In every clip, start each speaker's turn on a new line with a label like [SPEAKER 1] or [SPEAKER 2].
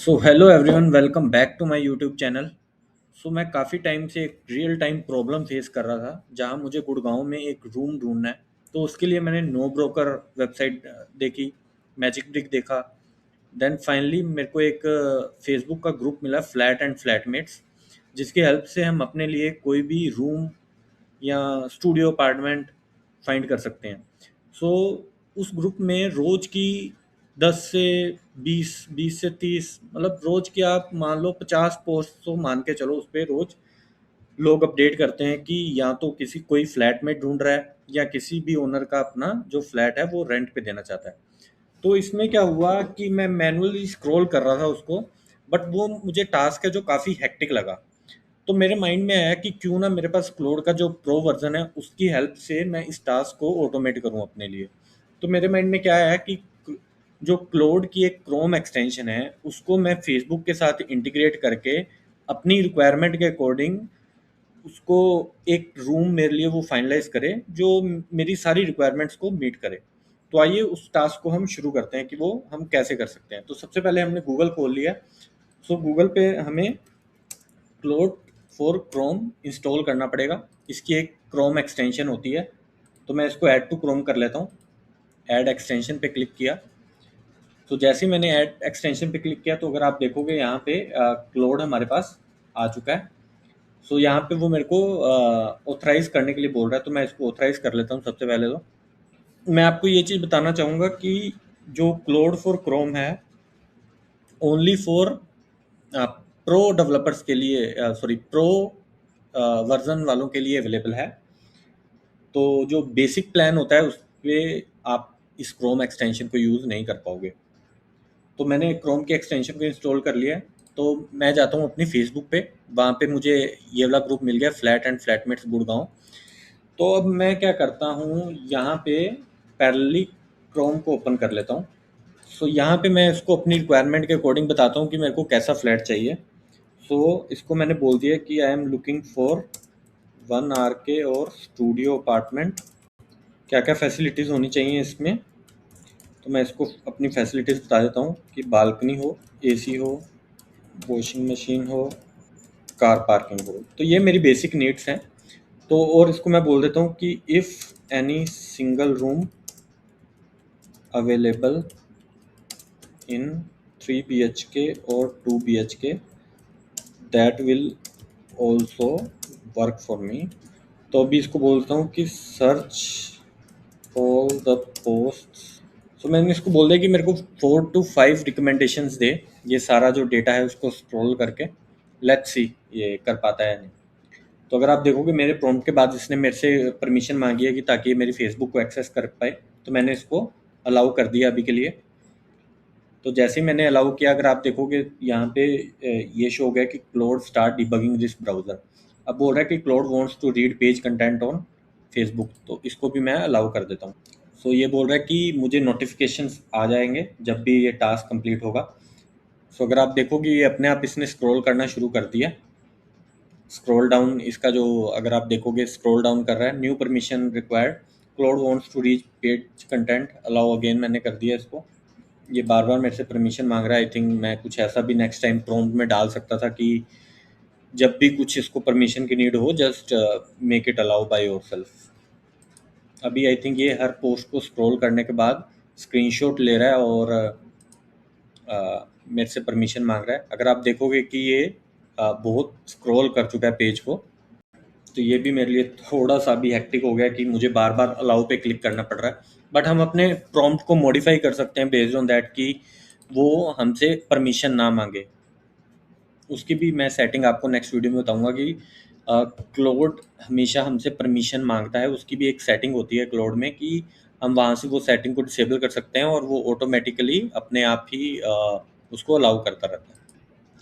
[SPEAKER 1] So hello everyone, welcome back to my YouTube channel. मैं काफ़ी time से एक रियल टाइम प्रॉब्लम फेस कर रहा था, जहां मुझे गुड़गांव में एक रूम ढूंढना है। तो उसके लिए मैंने नो ब्रोकर वेबसाइट देखी, मैजिक ब्रिक देखा। देन फाइनली मेरे को एक फेसबुक का ग्रुप मिला, फ्लैट एंड फ्लैटमेट्स, जिसकी हेल्प से हम अपने लिए कोई भी रूम या स्टूडियो अपार्टमेंट फाइंड कर सकते हैं। सो उस ग्रुप में रोज की 10 से 20 से 30, मतलब रोज की आप मान लो 50 पोस्ट तो मान के चलो, उस पे रोज लोग अपडेट करते हैं कि या तो किसी कोई फ्लैट में ढूंढ रहा है या किसी भी ओनर का अपना जो फ्लैट है वो रेंट पे देना चाहता है। तो इसमें क्या हुआ कि मैं मैनुअली स्क्रॉल कर रहा था उसको, बट वो मुझे टास्क है जो काफ़ी हेक्टिक लगा। तो मेरे माइंड में आया कि क्यों ना मेरे पास क्लोड का जो प्रो वर्जन है उसकी हेल्प से मैं इस टास्क को ऑटोमेट करूं अपने लिए। तो मेरे माइंड में क्या आया कि जो क्लोड की एक क्रोम एक्सटेंशन है उसको मैं फेसबुक के साथ इंटीग्रेट करके अपनी रिक्वायरमेंट के अकॉर्डिंग उसको एक रूम मेरे लिए वो फाइनलाइज करे जो मेरी सारी रिक्वायरमेंट्स को मीट करे। तो आइए उस टास्क को हम शुरू करते हैं कि वो हम कैसे कर सकते हैं। तो सबसे पहले हमने गूगल खोल लिया। गूगल पे हमें क्लोड फॉर क्रोम इंस्टॉल करना पड़ेगा। इसकी एक क्रोम एक्सटेंशन होती है, तो मैं इसको ऐड टू क्रोम कर लेता हूँ। ऐड एक्सटेंशन पे क्लिक किया। तो जैसे ही मैंने ऐड एक्सटेंशन पे क्लिक किया, तो अगर आप देखोगे यहाँ पे क्लोड हमारे पास आ चुका है। यहाँ पे वो मेरे को ऑथराइज करने के लिए बोल रहा है, तो मैं इसको ऑथराइज कर लेता हूँ सबसे पहले। तो मैं आपको ये चीज़ बताना चाहूँगा कि जो क्लोड फॉर क्रोम है ओनली फॉर प्रो डेवलपर्स के लिए, सॉरी प्रो वर्जन वालों के लिए अवेलेबल है। तो जो बेसिक प्लान होता है उस पे आप इस क्रोम एक्सटेंशन को यूज़ नहीं कर पाओगे। तो मैंने क्रोम के एक्सटेंशन को इंस्टॉल कर लिया है। तो मैं जाता हूँ अपनी फेसबुक पे, वहाँ पे मुझे ये वाला ग्रुप मिल गया, फ्लैट एंड फ्लैटमेट्स गुड़गांव। तो अब मैं क्या करता हूँ, यहाँ पे पैरेलली क्रोम को ओपन कर लेता हूँ। यहाँ पे मैं इसको अपनी रिक्वायरमेंट के अकॉर्डिंग बताता हूँ कि मेरे को कैसा फ्लैट चाहिए। इसको मैंने बोल दिया कि I am looking for 1 RK और स्टूडियो अपार्टमेंट। क्या क्या फैसिलिटीज़ होनी चाहिए इसमें, तो मैं इसको अपनी फैसिलिटीज़ बता देता हूँ कि बालकनी हो, एसी हो, वॉशिंग मशीन हो, कार पार्किंग हो। तो ये मेरी बेसिक नीड्स हैं। तो और इसको मैं बोल देता हूँ कि if any single room available in 3 BHK और 2 BHK that will also work for me. तो अभी इसको बोलता हूँ कि सर्च ऑल द पोस्ट। मैंने इसको बोल दिया कि मेरे को 4 to 5 रिकमेंडेशंस दे। ये सारा जो डेटा है उसको स्क्रॉल करके लेट्स सी ये कर पाता है नहीं। तो अगर आप देखोगे मेरे प्रॉम्प्ट के बाद इसने मेरे से परमिशन मांगी है कि ताकि ये मेरी फेसबुक को एक्सेस कर पाए, तो मैंने इसको अलाउ कर दिया अभी के लिए। तो जैसे ही मैंने अलाउ किया, अगर आप देखोगे यहाँ पे ये शो हो गया कि Claude start debugging this browser. अब बोल रहा है कि Claude wants to read page content on Facebook, तो इसको भी मैं अलाउ कर देता हूँ। ये बोल रहा है कि मुझे नोटिफिकेशंस आ जाएंगे जब भी ये टास्क कंप्लीट होगा। अगर आप देखोगे ये अपने आप इसने स्क्रॉल करना शुरू कर दिया। स्क्रॉल डाउन इसका जो, अगर आप देखोगे स्क्रॉल डाउन कर रहा है, new permission required, Claude wants to reach page content, allow again मैंने कर दिया इसको। ये बार बार मेरे से परमिशन मांग रहा है। आई थिंक मैं कुछ ऐसा भी नेक्स्ट टाइम प्रॉम्प्ट में डाल सकता था कि जब भी कुछ इसको परमिशन की नीड हो, just make it allow by yourself. अभी आई थिंक ये हर पोस्ट को स्क्रॉल करने के बाद स्क्रीनशॉट ले रहा है और मेरे से परमिशन मांग रहा है। अगर आप देखोगे कि ये बहुत स्क्रॉल कर चुका है पेज को, तो ये भी मेरे लिए थोड़ा सा भी हेक्टिक हो गया कि मुझे बार बार अलाउ पे क्लिक करना पड़ रहा है। बट हम अपने प्रॉम्प्ट को मॉडिफाई कर सकते हैं बेस्ड ऑन दैट कि वो हमसे परमिशन ना मांगे। उसकी भी मैं सेटिंग आपको नेक्स्ट वीडियो में बताऊंगा कि क्लोड हमेशा हमसे परमिशन मांगता है। उसकी भी एक सेटिंग होती है क्लोड में कि हम वहाँ से वो सेटिंग को डिसेबल कर सकते हैं और वो ऑटोमेटिकली अपने आप ही उसको अलाउ करता रहता है।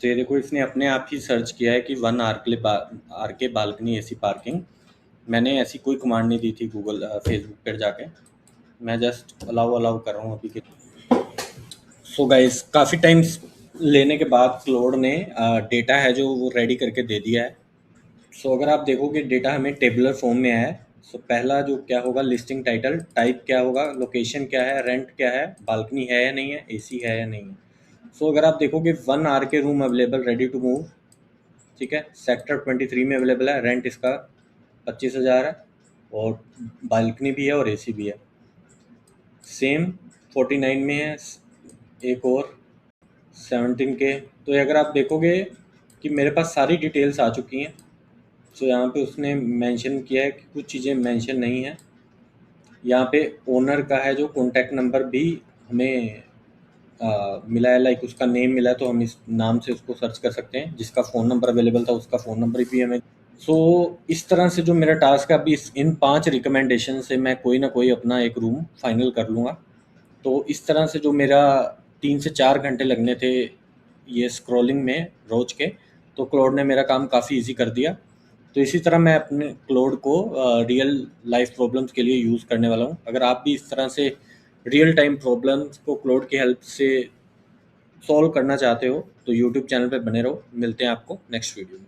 [SPEAKER 1] तो ये देखो इसने अपने आप ही सर्च किया है कि 1 RK बालकनी एसी पार्किंग। मैंने ऐसी कोई कमांड नहीं दी थी गूगल फेसबुक पर जाके, मैं जस्ट अलाउ अलाउ कर रहा हूँ अभी के। गाइस काफ़ी टाइम्स लेने के बाद क्लोड ने डेटा है जो वो रेडी करके दे दिया है। अगर आप देखोगे डेटा हमें टेबुलर फॉर्म में है। पहला जो क्या होगा, लिस्टिंग टाइटल, टाइप क्या होगा, लोकेशन क्या है, रेंट क्या है, बालकनी है या नहीं है, एसी है या नहीं है। सो अगर आप देखोगे 1 R K room available ready to move, ठीक है, सेक्टर 23 में अवेलेबल है। रेंट इसका 25,000 है और बालकनी भी है और एसी भी है। सेम 49 में है एक और 17 के। तो ये अगर आप देखोगे कि मेरे पास सारी डिटेल्स आ चुकी हैं। सो यहाँ पे उसने मेंशन किया है कि कुछ चीज़ें मेंशन नहीं है। यहाँ पे ओनर का है जो कॉन्टैक्ट नंबर भी हमें मिला है, लाइक उसका नेम मिला है, तो हम इस नाम से उसको सर्च कर सकते हैं। जिसका फ़ोन नंबर अवेलेबल था उसका फ़ोन नंबर भी हमें। सो इस तरह से जो मेरा टास्क है अभी, इन 5 रिकमेंडेशन से मैं कोई ना कोई अपना एक रूम फाइनल कर लूँगा। तो इस तरह से जो मेरा 3 से 4 घंटे लगने थे ये स्क्रॉलिंग में रोज के, तो क्लाउड ने मेरा काम काफ़ी इजी कर दिया। तो इसी तरह मैं अपने क्लाउड को रियल लाइफ प्रॉब्लम्स के लिए यूज़ करने वाला हूँ। अगर आप भी इस तरह से रियल टाइम प्रॉब्लम्स को क्लाउड की हेल्प से सॉल्व करना चाहते हो तो यूट्यूब चैनल पे बने रहो। मिलते हैं आपको नेक्स्ट वीडियो में।